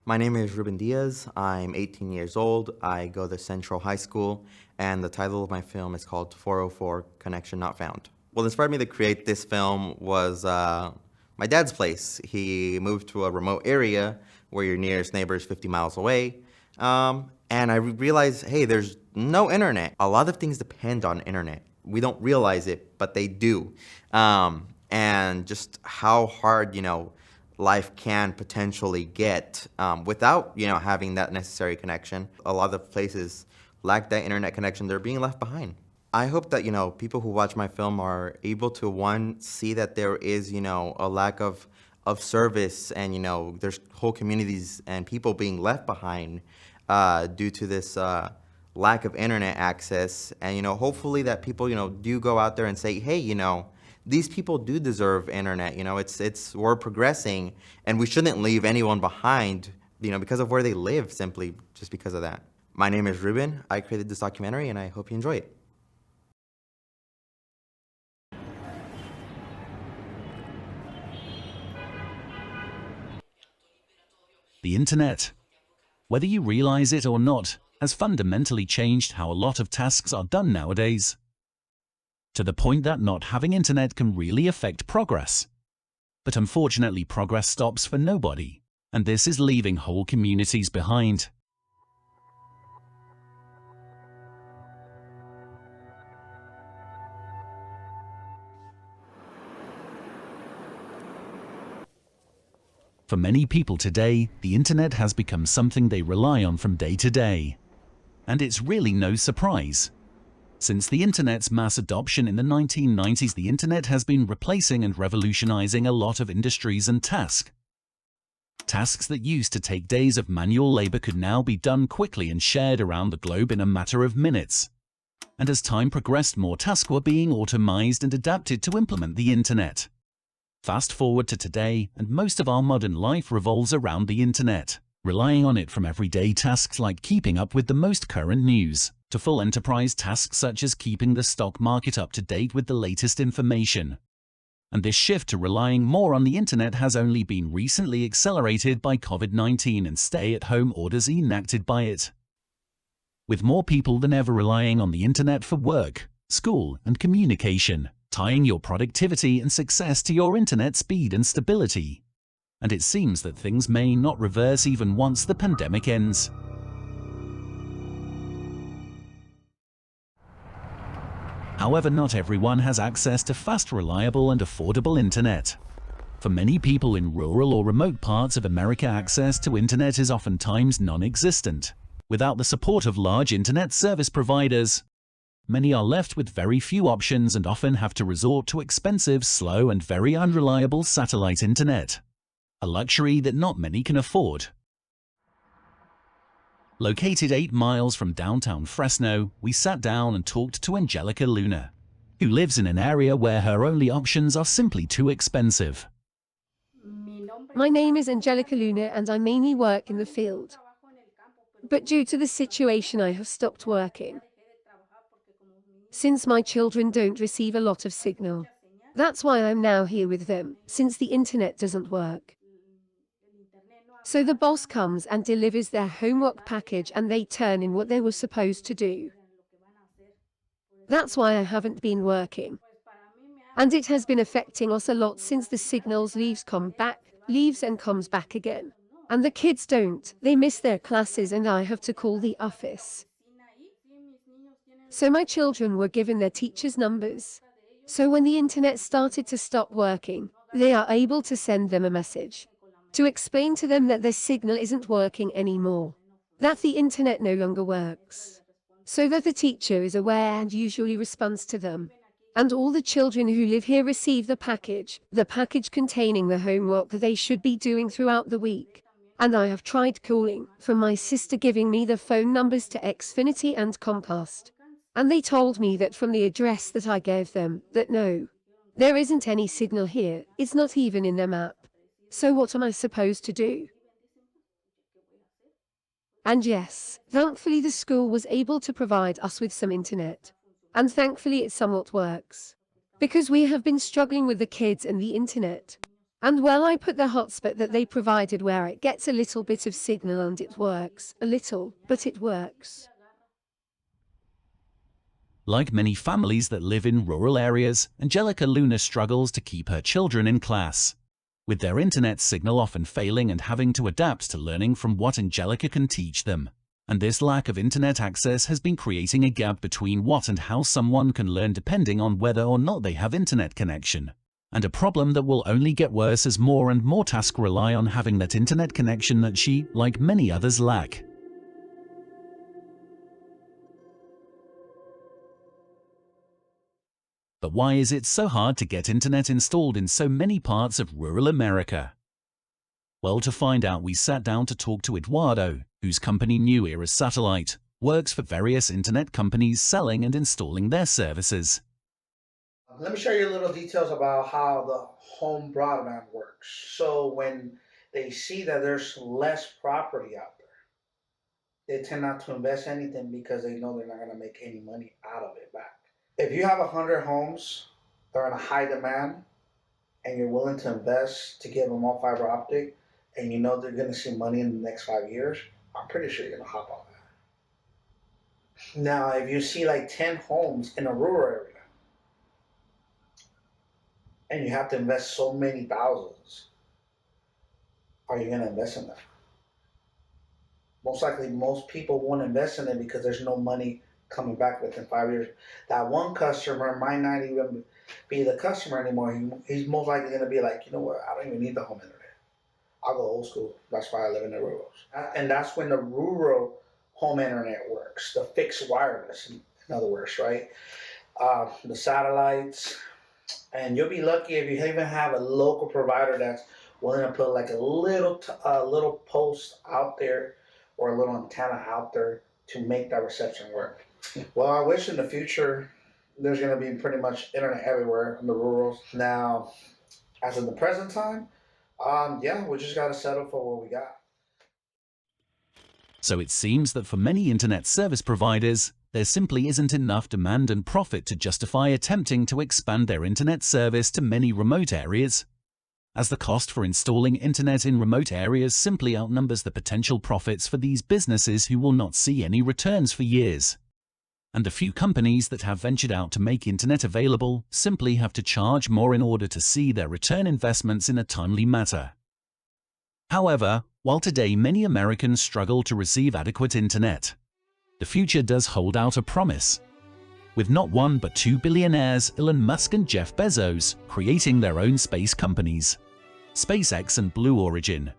My name is Ruben Diaz. I'm 18 years old. I go to Central High School, and the title of my film is called 404 Connection Not Found. What inspired me to create this film was my dad's place. He moved to a remote area where your nearest neighbor is 50 miles away. And I realized, hey, there's no internet. A lot of things depend on internet. We don't realize it, but they do. And just how hard, life can potentially get without, having that necessary connection. A lot of places lack that internet connection. They're being left behind. I hope that, people who watch my film are able to, one, see that there is, a lack of service and, there's whole communities and people being left behind due to this lack of internet access. And, hopefully that people, do go out there and say, hey, these people do deserve internet. We're progressing, and we shouldn't leave anyone behind, because of where they live, simply just because of that. My name is Ruben. I created this documentary, and I hope you enjoy it. The internet, whether you realize it or not, has fundamentally changed how a lot of tasks are done nowadays, to the point that not having internet can really affect progress. But unfortunately, progress stops for nobody, and this is leaving whole communities behind. For many people today, the internet has become something they rely on from day to day. And it's really no surprise. Since the internet's mass adoption in the 1990s, the internet has been replacing and revolutionizing a lot of industries and tasks. Tasks that used to take days of manual labor could now be done quickly and shared around the globe in a matter of minutes. And as time progressed, more tasks were being automized and adapted to implement the internet. Fast forward to today, and most of our modern life revolves around the internet, relying on it from everyday tasks like keeping up with the most current news, to full enterprise tasks such as keeping the stock market up to date with the latest information. And this shift to relying more on the internet has only been recently accelerated by COVID-19 and stay-at-home orders enacted by it. With more people than ever relying on the internet for work, school, and communication, tying your productivity and success to your internet speed and stability. And it seems that things may not reverse even once the pandemic ends. However, not everyone has access to fast, reliable, and affordable internet. For many people in rural or remote parts of America, access to internet is oftentimes non-existent. Without the support of large internet service providers, many are left with very few options and often have to resort to expensive, slow, and very unreliable satellite internet, a luxury that not many can afford. Located 8 miles from downtown Fresno, we sat down and talked to Angelica Luna, who lives in an area where her only options are simply too expensive. My name is Angelica Luna and I mainly work in the field. But due to the situation, I have stopped working, since my children don't receive a lot of signal. That's why I'm now here with them, since the internet doesn't work. So the boss comes and delivers their homework package and they turn in what they were supposed to do. That's why I haven't been working. And it has been affecting us a lot since the signals leaves and comes back again. And the kids don't, they miss their classes and I have to call the office. So my children were given their teachers' numbers. So when the internet started to stop working, they are able to send them a message to explain to them that their signal isn't working anymore, that the internet no longer works, so that the teacher is aware and usually responds to them. And all the children who live here receive the package containing the homework that they should be doing throughout the week. And I have tried calling, from my sister giving me the phone numbers to Xfinity and Comcast. And they told me that from the address that I gave them, that no, there isn't any signal here, it's not even in their map. So what am I supposed to do? And yes, thankfully the school was able to provide us with some internet. And thankfully it somewhat works. Because we have been struggling with the kids and the internet. And well, I put the hotspot that they provided where it gets a little bit of signal and it works. A little, but it works. Like many families that live in rural areas, Angelica Luna struggles to keep her children in class, with their internet signal often failing and having to adapt to learning from what Angelica can teach them. And this lack of internet access has been creating a gap between what and how someone can learn depending on whether or not they have internet connection. And a problem that will only get worse as more and more tasks rely on having that internet connection that she, like many others, lack. But why is it so hard to get internet installed in so many parts of rural America? Well, to find out, we sat down to talk to Eduardo, whose company New Era Satellite works for various internet companies selling and installing their services. Let me show you a little details about how the home broadband works. So when they see that there's less property out there, they tend not to invest anything because they know they're not going to make any money out of it back. If you have 100 homes that are in a high demand and you're willing to invest to give them all fiber optic and you know they're going to see money in the next 5 years, I'm pretty sure you're going to hop on that. Now, if you see like 10 homes in a rural area and you have to invest so many thousands, are you going to invest in that? Most likely, most people won't invest in it because there's no money coming back within 5 years. That one customer might not even be the customer anymore. He's most likely going to be like, you know what, I don't even need the home internet. I'll go old school. That's why I live in the rural. And that's when the rural home internet works, the fixed wireless, in other words, right? The satellites. And you'll be lucky if you even have a local provider that's willing to put like a little post out there or a little antenna out there to make that reception work. Well, I wish in the future there's going to be pretty much internet everywhere in the rurals. Now, as in the present time, yeah, we just got to settle for what we got. So it seems that for many internet service providers, there simply isn't enough demand and profit to justify attempting to expand their internet service to many remote areas, as the cost for installing internet in remote areas simply outnumbers the potential profits for these businesses who will not see any returns for years. And the few companies that have ventured out to make internet available simply have to charge more in order to see their return investments in a timely manner. However, while today many Americans struggle to receive adequate internet, the future does hold out a promise, with not one but two billionaires, Elon Musk and Jeff Bezos, creating their own space companies, SpaceX and Blue Origin,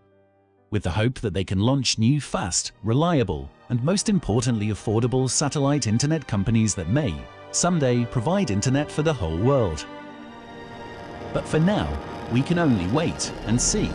with the hope that they can launch new, fast, reliable, and most importantly affordable satellite internet companies that may, someday, provide internet for the whole world. But for now, we can only wait and see.